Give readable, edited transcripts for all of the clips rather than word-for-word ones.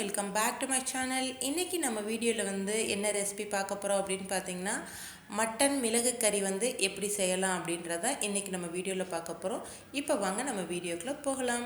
Welcome back to my channel. இன்றைக்கி நம்ம வீடியோவில் என்ன ரெசிபி பார்க்க போகிறோம் அப்படின்னு பார்த்தீங்கன்னா, மட்டன் மிளகு கறி எப்படி செய்யலாம் அப்படின்றத இன்றைக்கி நம்ம வீடியோவில் பார்க்க போகிறோம். இப்போ வாங்க நம்ம வீடியோக்குள்ளே போகலாம்.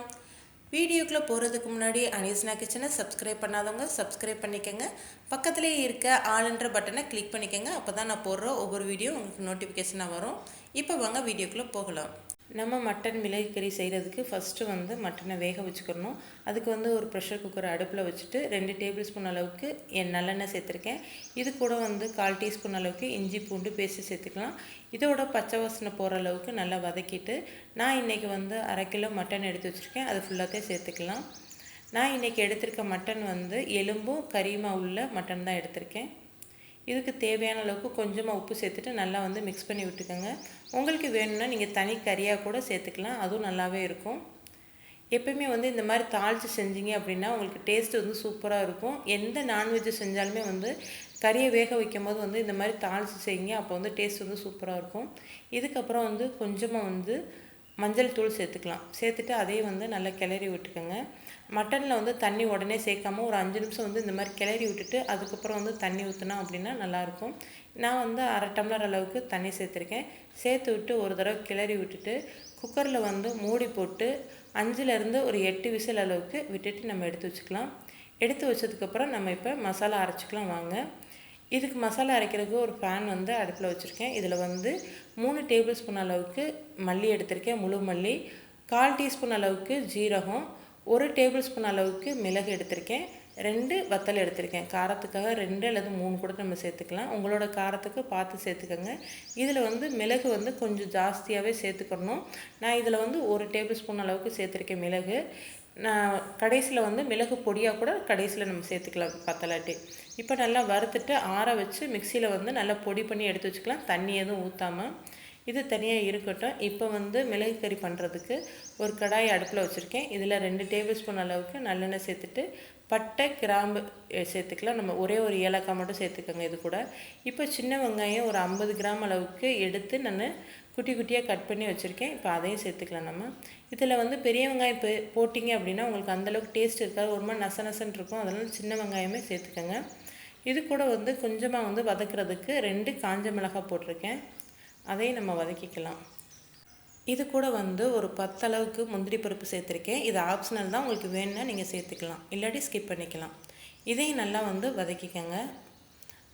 வீடியோக்குள்ளே போகிறதுக்கு முன்னாடி அனீஸ்னா கிச்சனை சப்ஸ்கிரைப் பண்ணாதவங்க சப்ஸ்கிரைப் பண்ணிக்கோங்க. பக்கத்துலேயே இருக்க ஆளுன்ற பட்டனை கிளிக் பண்ணிக்கோங்க. அப்போ தான் நான் போடுற ஒவ்வொரு வீடியோ உங்களுக்கு நோட்டிஃபிகேஷனாக வரும். இப்போ வாங்க வீடியோக்குள்ளே போகலாம். நம்ம மட்டன் மிளகு கறி செய்கிறதுக்கு ஃபஸ்ட்டு மட்டனை வேக வச்சுக்கணும். அதுக்கு ஒரு ப்ரெஷர் குக்கர் அடுப்பில் வச்சுட்டு 2 டேபிள் ஸ்பூன் அளவுக்கு நல்லெண்ணெய் சேர்த்துருக்கேன். இது கூட 1/4 டீஸ்பூன் அளவுக்கு இஞ்சி பூண்டு பேஸ்ட்டு சேர்த்துக்கலாம். இதோட பச்சை வாசனை போகிற அளவுக்கு நல்லா வதக்கிட்டு, நான் இன்றைக்கி 1/2 கிலோ மட்டன் எடுத்து வச்சுருக்கேன். அது ஃபுல்லாகவே சேர்த்துக்கலாம். நான் இன்றைக்கி எடுத்திருக்க மட்டன் எலும்பும் கறியுமா உள்ள மட்டன் தான் எடுத்திருக்கேன். இதுக்கு தேவையான அளவுக்கு கொஞ்சமாக உப்பு சேர்த்துட்டு நல்லா மிக்ஸ் பண்ணி விட்டுக்கோங்க. உங்களுக்கு வேணும்னா நீங்கள் தனி கறியாக கூட சேர்த்துக்கலாம், அதுவும் நல்லாவே இருக்கும். எப்பயுமே இந்த மாதிரி தாளித்து செஞ்சீங்க அப்படின்னா உங்களுக்கு டேஸ்ட்டு சூப்பராக இருக்கும். எந்த நான்வெஜ்ஜு செஞ்சாலுமே கறியை வேக வைக்கும் போது இந்த மாதிரி தாளித்து செய்யுங்க. அப்போ டேஸ்ட் சூப்பராக இருக்கும். இதுக்கப்புறம் கொஞ்சமாக மஞ்சள் தூள் சேர்த்துக்கலாம். சேர்த்துட்டு அதையும் நல்லா கிளறி விட்டுக்கோங்க. மட்டனில் தண்ணி உடனே சேர்க்காம ஒரு 5 நிமிஷம் இந்த மாதிரி கிளறி விட்டுட்டு அதுக்கப்புறம் தண்ணி ஊற்றினா அப்படின்னா நல்லாயிருக்கும். நான் 1/2 டம்ளர் அளவுக்கு தண்ணி சேர்த்துருக்கேன். சேர்த்து விட்டு ஒரு தடவை கிளறி விட்டுட்டு குக்கரில் மூடி போட்டு 5லேருந்து ஒரு 8 விசில் அளவுக்கு விட்டுட்டு நம்ம எடுத்து வச்சுக்கலாம். எடுத்து வச்சதுக்கப்புறம் நம்ம இப்போ மசாலா அரைச்சிக்கலாம் வாங்க. இதுக்கு மசாலா அரைக்கிறதுக்கு ஒரு பேன் அடுப்பில் வச்சுருக்கேன். இதில் 3 டேபிள் ஸ்பூன் அளவுக்கு மல்லி எடுத்திருக்கேன், முழு மல்லி, 1/4 டீஸ்பூன் அளவுக்கு ஜீரகம், 1 டேபிள் ஸ்பூன் அளவுக்கு மிளகு எடுத்திருக்கேன், 2 வத்தல் எடுத்திருக்கேன். காரத்துக்காக 2 அல்லது 3 கூட நம்ம சேர்த்துக்கலாம். உங்களோட காரத்துக்கு பார்த்து சேர்த்துக்கோங்க. இதில் மிளகு கொஞ்சம் ஜாஸ்தியாகவே சேர்த்துக்கணும். நான் இதில் 1 டேபிள் ஸ்பூன் அளவுக்கு சேர்த்துருக்கேன் மிளகு. நான் கடைசியில் மிளகு பொடியாக கூட கடைசியில் நம்ம சேர்த்துக்கலாம் பத்தலாட்டி. இப்போ நல்லா வறுத்துட்டு ஆற வச்சு மிக்சியில் நல்லா பொடி பண்ணி எடுத்து வச்சுக்கலாம், தண்ணி எதுவும் ஊற்றாமல். இது தனியாக இருக்கட்டும். இப்போ மிளகு கறி பண்ணுறதுக்கு ஒரு கடாய் அடுப்பில் வச்சுருக்கேன். இதில் 2 டேபிள் ஸ்பூன் அளவுக்கு நல்லெண்ணெய் சேர்த்துட்டு பட்டை கிராம்பு சேர்த்துக்கலாம். நம்ம ஒரே ஒரு ஏலக்காய் மட்டும் சேர்த்துக்கோங்க இது கூட. இப்போ சின்ன வெங்காயம் ஒரு 50 கிராம் அளவுக்கு எடுத்து நான் குட்டி குட்டியாக கட் பண்ணி வச்சுருக்கேன். இப்போ அதையும் சேர்த்துக்கலாம் நம்ம. இதில் பெரிய வெங்காயம் போட்டிங்க அப்படின்னா உங்களுக்கு அந்தளவுக்கு டேஸ்ட் இருக்காது, ஒரு மாதிரி நசன்னு இருக்கும். அதனால் சின்ன வெங்காயமே சேர்த்துக்கோங்க. இது கூட கொஞ்சமாக வதக்கிறதுக்கு 2 காஞ்ச மிளகாய் போட்டிருக்கேன். அதையும் நம்ம வதக்கிக்கலாம். இது கூட ஒரு 10 அளவுக்கு முந்திரி பருப்பு சேர்த்துருக்கேன். இது ஆப்ஷனல் தான், உங்களுக்கு வேணும்னா நீங்கள் சேர்த்துக்கலாம், இல்லாட்டி ஸ்கிப் பண்ணிக்கலாம். இதையும் நல்லா வதக்கிக்கோங்க.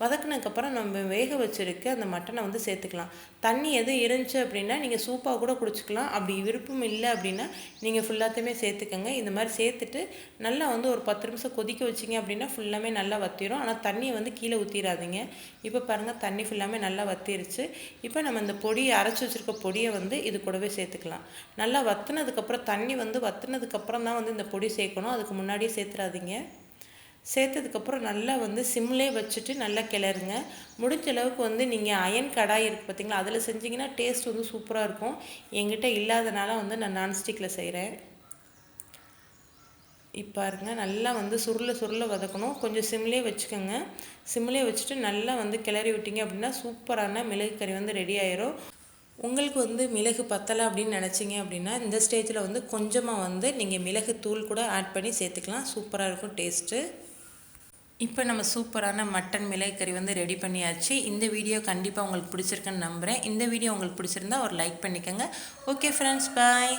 வதக்கினதுக்கப்புறம் நம்ம வேக வச்சுருக்க அந்த மட்டனை சேர்த்துக்கலாம். தண்ணி எதுவும் இருந்துச்சு அப்படின்னா நீங்கள் சூப்பாக கூட குடிச்சிக்கலாம். அப்படி விருப்பம் இல்லை அப்படின்னா நீங்கள் ஃபுல்லாத்தையுமே சேர்த்துக்கோங்க. இந்த மாதிரி சேர்த்துட்டு நல்லா ஒரு 10 நிமிஷம் கொதிக்க வச்சிங்க அப்படின்னா ஃபுல்லாமே நல்லா வற்றிடும். ஆனால் தண்ணியை கீழே ஊற்றிடாதீங்க. இப்போ பாருங்கள், தண்ணி ஃபுல்லாமே நல்லா வற்றிருச்சு. இப்போ நம்ம இந்த பொடியை அரைச்சி வச்சுருக்க பொடியை இது கூடவே சேர்த்துக்கலாம். நல்லா வற்றினதுக்கப்புறம் தண்ணி வற்றினதுக்கப்புறம் தான் இந்த பொடி சேர்க்கணும், அதுக்கு முன்னாடியே சேர்த்துறாதீங்க. சேர்த்ததுக்கப்புறம் நல்லா சிம்லே வச்சுட்டு நல்லா கிளறுங்க. முடிஞ்ச அளவுக்கு நீங்கள் அயன் கடாய் இருக்குது பார்த்திங்களா, அதில் செஞ்சிங்கன்னா டேஸ்ட் சூப்பராக இருக்கும். என்கிட்ட இல்லாதனால நான் நான்ஸ்டிக்கில் செய்கிறேன். இப்போ பாருங்க, நல்லா சுருள வதக்கணும். கொஞ்சம் சிம்லே வச்சுக்கோங்க. சிம்லே வச்சுட்டு நல்லா கிளறி விட்டிங்க அப்படின்னா சூப்பரான மிளகு கறி ரெடி ஆயிரும். உங்களுக்கு மிளகு பத்தலை அப்படின்னு நினச்சிங்க அப்படின்னா இந்த ஸ்டேஜில் கொஞ்சமாக நீங்கள் மிளகு தூள் கூட ஆட் பண்ணி சேர்த்துக்கலாம். சூப்பராக இருக்கும் டேஸ்ட்டு. இப்போ நம்ம சூப்பரான மட்டன் மிளகு கறி ரெடி பண்ணியாச்சு. இந்த வீடியோ கண்டிப்பாக உங்களுக்கு பிடிச்சிருக்குன்னு நம்புகிறேன். இந்த வீடியோ உங்களுக்கு பிடிச்சிருந்தா ஒரு லைக் பண்ணிக்கோங்க. ஓகே ஃப்ரெண்ட்ஸ், பாய்.